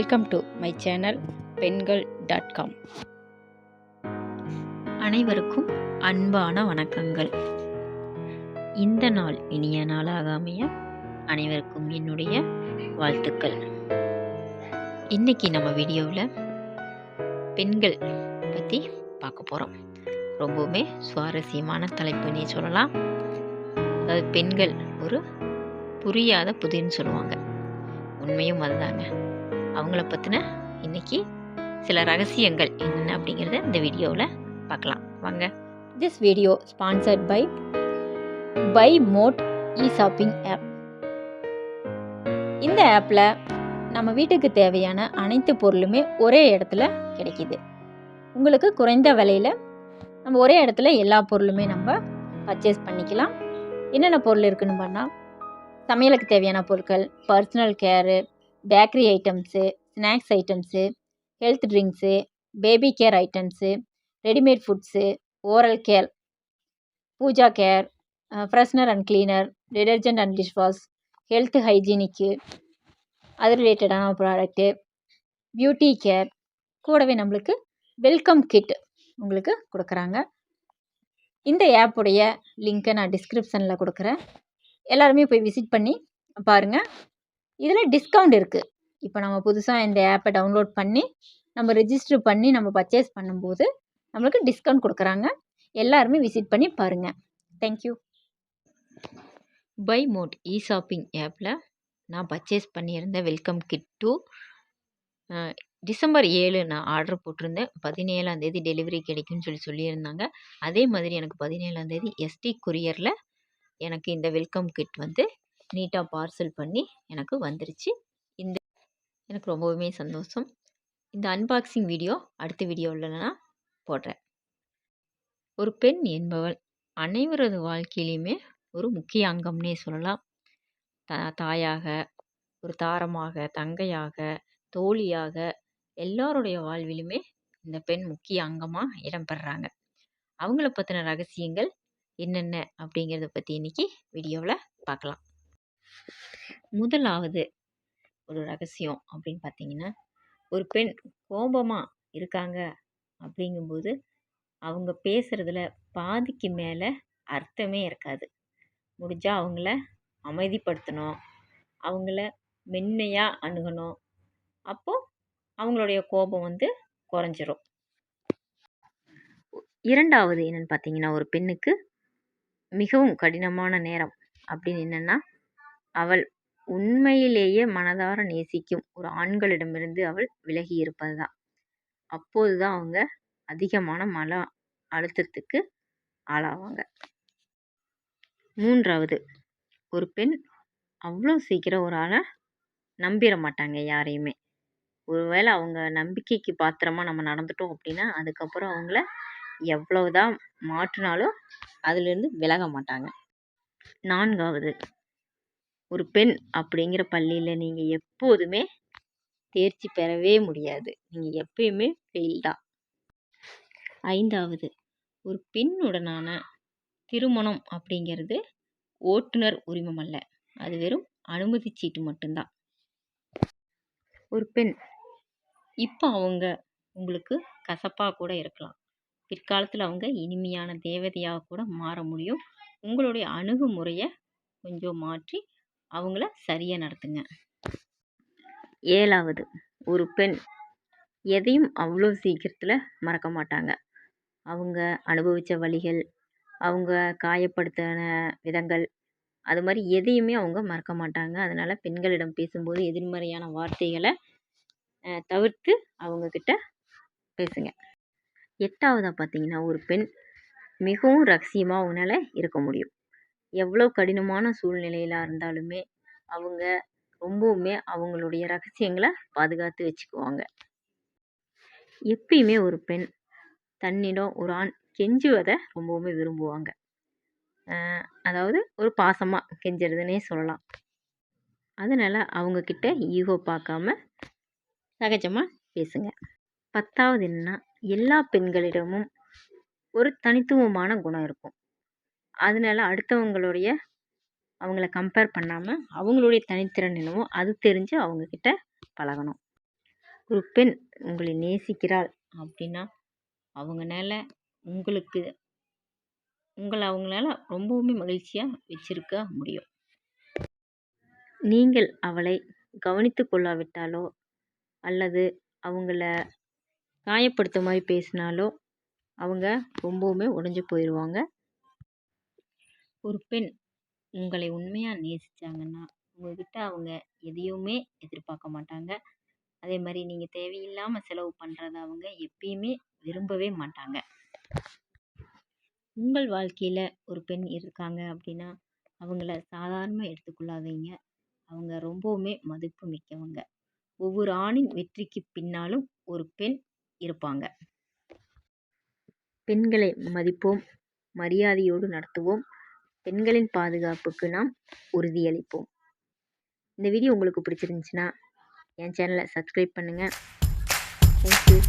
Welcome to my channel பெண்கள்.com. அனைவருக்கும் அன்பான வணக்கங்கள். இந்த நாள் இனிய நாளாக அமைய அனைவருக்கும் என்னுடைய வாழ்த்துக்கள். இன்னைக்கு நம்ம வீடியோவில் பெண்கள் பற்றி பார்க்க போகிறோம். ரொம்பவுமே சுவாரஸ்யமான தலைப்புன்னே சொல்லலாம். அதாவது பெண்கள் ஒரு புரியாத புதிர்னு சொல்லுவாங்க. உண்மையும் அதுதாங்க. அவங்கள பற்றின இன்னைக்கு சில ரகசியங்கள் என்னென்ன அப்படிங்கிறத இந்த வீடியோவில் பார்க்கலாம் வாங்க. This video sponsored by BuyMode e-shopping app. இந்த ஆப்பில் நம்ம வீட்டுக்கு தேவையான அனைத்து பொருளுமே ஒரே இடத்துல கிடைக்கிது. உங்களுக்கு குறைந்த விலையில் நம்ம ஒரே இடத்துல எல்லா பொருளுமே நம்ம பர்ச்சேஸ் பண்ணிக்கலாம். என்னென்ன பொருள் இருக்குன்னு பண்ணால் சமையலுக்கு தேவையான பொருட்கள், personal care, bakery items, snacks items, health drinks, baby care items, readymade foods, oral care, puja care, freshener and cleaner, detergent and dishwash, health hygienic, அது ரிலேட்டடான ப்ராடக்ட்டு, பியூட்டி கேர், கூடவே நம்மளுக்கு வெல்கம் கிட் உங்களுக்கு கொடுக்குறாங்க. இந்த ஆப்புடைய லிங்க்கை நான் டிஸ்கிரிப்ஷனில் கொடுக்குறேன். எல்லாருமே போய் விசிட் பண்ணி பாருங்கள். இதில் டிஸ்கவுண்ட் இருக்குது. இப்போ நம்ம புதுசாக இந்த ஆப்பை டவுன்லோட் பண்ணி நம்ம ரெஜிஸ்டர் பண்ணி நம்ம பர்ச்சேஸ் பண்ணும்போது நம்மளுக்கு டிஸ்கவுண்ட் கொடுக்குறாங்க. எல்லாருமே விசிட் பண்ணி பாருங்கள். தேங்க்யூ. BuyMode e-shopping ஆப்பில் நான் பர்ச்சேஸ் பண்ணியிருந்த வெல்கம் கிட் 2 டிசம்பர் 7 நான் ஆர்டர் போட்டிருந்தேன். 17ஆம் தேதி டெலிவரி கிடைக்கும்னு சொல்லியிருந்தாங்க. அதே மாதிரி எனக்கு 17ஆம் தேதி எஸ்டி கொரியரில் எனக்கு இந்த வெல்கம் கிட் வந்து நீட்டாக பார்சல் பண்ணி எனக்கு வந்துருச்சு. எனக்கு ரொம்பவுமே சந்தோஷம். இந்த அன்பாக்சிங் வீடியோ அடுத்த வீடியோவில் நான் போடுறேன். ஒரு பெண் என்பவள் அனைவரது வாழ்க்கையிலையுமே ஒரு முக்கிய அங்கம்னே சொல்லலாம். தாயாக, ஒரு தாரமாக, தங்கையாக, தோழியாக, எல்லாருடைய வாழ்விலுமே இந்த பெண் முக்கிய அங்கமாக இடம்பெறாங்க. அவங்கள பற்றின ரகசியங்கள் என்னென்ன அப்படிங்கிறத பற்றி இன்னைக்கு வீடியோவில் பார்க்கலாம். முதலாவது ஒரு ரகசியம் அப்படின்னு பார்த்தீங்கன்னா, ஒரு பெண் கோபமாக இருக்காங்க அப்படிங்கும்போது அவங்க பேசுகிறதுல பாதிக்கு மேலே அர்த்தமே இருக்காது. முடிஞ்சால் அவங்கள அமைதிப்படுத்தணும், அவங்கள மென்மையாக அணுகணும். அப்போது அவங்களுடைய கோபம் வந்து குறைஞ்சிரும். இரண்டாவது என்னென்னு பார்த்தீங்கன்னா, ஒரு பெண்ணுக்கு மிகவும் கடினமான நேரம் அப்படின்னு என்னென்னா, அவள் உண்மையிலேயே மனதார நேசிக்கும் ஒரு ஆண்களிடமிருந்து அவள் விலகி இருப்பது தான். அப்போது தான் அவங்க அதிகமான மன அழுத்தத்துக்கு ஆளாவாங்க. மூன்றாவது, ஒரு பெண் அவ்வளோ சீக்கிரம் ஒரு ஆளை நம்பிட மாட்டாங்க யாரையுமே. ஒருவேளை அவங்க நம்பிக்கைக்கு பாத்திரமாக நம்ம நடந்துட்டோம் அப்படின்னா அதுக்கப்புறம் அவங்கள எவ்வளவுதான் மாற்றினாலும் அதுலேருந்து விலக மாட்டாங்க. நான்காவது, ஒரு பெண் அப்படிங்கிற பள்ளியில் நீங்கள் எப்போதுமே தேர்ச்சி பெறவே முடியாது. நீங்கள் எப்பயுமே ஃபெயில் தான். ஐந்தாவது, ஒரு பெண்ணுடனான திருமணம் அப்படிங்கிறது ஓட்டுநர் உரிமம் அல்ல, அது வெறும் அனுமதி சீட்டு மட்டும்தான். ஒரு பெண் இப்போ அவங்க உங்களுக்கு கசப்பாக கூட இருக்கலாம், பிற்காலத்தில் அவங்க இனிமையான தேவதையாக கூட மாற முடியும். உங்களுடைய அணுகுமுறையை கொஞ்சம் மாற்றி அவங்கள சரியாக நடத்துங்க. ஏழாவது, ஒரு பெண் எதையும் அவ்வளோ சீக்கிரத்தில் மறக்க மாட்டாங்க. அவங்க அனுபவித்த வலிகள், அவங்க காயப்படுத்தின விதங்கள், அது மாதிரி எதையுமே அவங்க மறக்க மாட்டாங்க. அதனால் பெண்களிடம் பேசும்போது எதிர்மறையான வார்த்தைகளை தவிர்த்து அவங்கக்கிட்ட பேசுங்க. எட்டாவதாக பார்த்தீங்கன்னா, ஒரு பெண் மிகவும் ரகசியமாக அவங்களால இருக்க முடியும். எவ்வளோ கடினமான சூழ்நிலையிலாக இருந்தாலுமே அவங்க ரொம்பவுமே அவங்களுடைய ரகசியங்களை பாதுகாத்து வச்சுக்குவாங்க. எப்பயுமே ஒரு பெண் தன்னிடம் ஒரு ஆண் கெஞ்சுவதை ரொம்பவுமே விரும்புவாங்க. அதாவது ஒரு பாசமாக கெஞ்சுறதுன்னே சொல்லலாம். அதனால் அவங்கக்கிட்ட ஈகோ பார்க்காம சகஜமாக பேசுங்க. 10வது என்னன்னா, எல்லா பெண்களிடமும் ஒரு தனித்துவமான குணம் இருக்கும். அதனால அடுத்தவங்களுடைய அவங்கள கம்பேர் பண்ணாமல் அவங்களுடைய தனித்திறன் என்னவோ அது தெரிஞ்சு அவங்கக்கிட்ட பழகணும். ஒரு பெண் உங்களை நேசிக்கிறாள் அப்படின்னா அவங்கனால அவங்களால ரொம்பவுமே மகிழ்ச்சியாக வச்சிருக்க முடியும். நீங்கள் அவளை கவனித்து கொள்ளாவிட்டாலோ அல்லது அவங்கள காயப்படுத்த மாதிரி பேசினாலோ அவங்க ரொம்பவுமே உடைஞ்சு போயிடுவாங்க. ஒரு பெண் உங்களை உண்மையாக நேசித்தாங்கன்னா உங்கள்கிட்ட அவங்க எதையுமே எதிர்பார்க்க மாட்டாங்க. அதே மாதிரி நீங்கள் தேவையில்லாமல் செலவு பண்ணுறத அவங்க எப்பயுமே விரும்பவே மாட்டாங்க. உங்கள் வாழ்க்கையில் ஒரு பெண் இருக்காங்க அப்படின்னா அவங்கள சாதாரணமாக எடுத்துக்கொள்ளாதீங்க. அவங்க ரொம்பவுமே மதிப்பு மிக்கவங்க. ஒவ்வொரு ஆணின் வெற்றிக்கு பின்னாலும் ஒரு பெண் இருப்பாங்க. பெண்களை மதிப்போம், மரியாதையோடு நடத்துவோம், பெண்களின் பாதுகாப்புக்கு நாம் உறுதியளிப்போம். இந்த வீடியோ உங்களுக்கு பிடிச்சிருந்துச்சுன்னா என் சேனலை சப்ஸ்கிரைப் பண்ணுங்கள். தேங்க்யூ.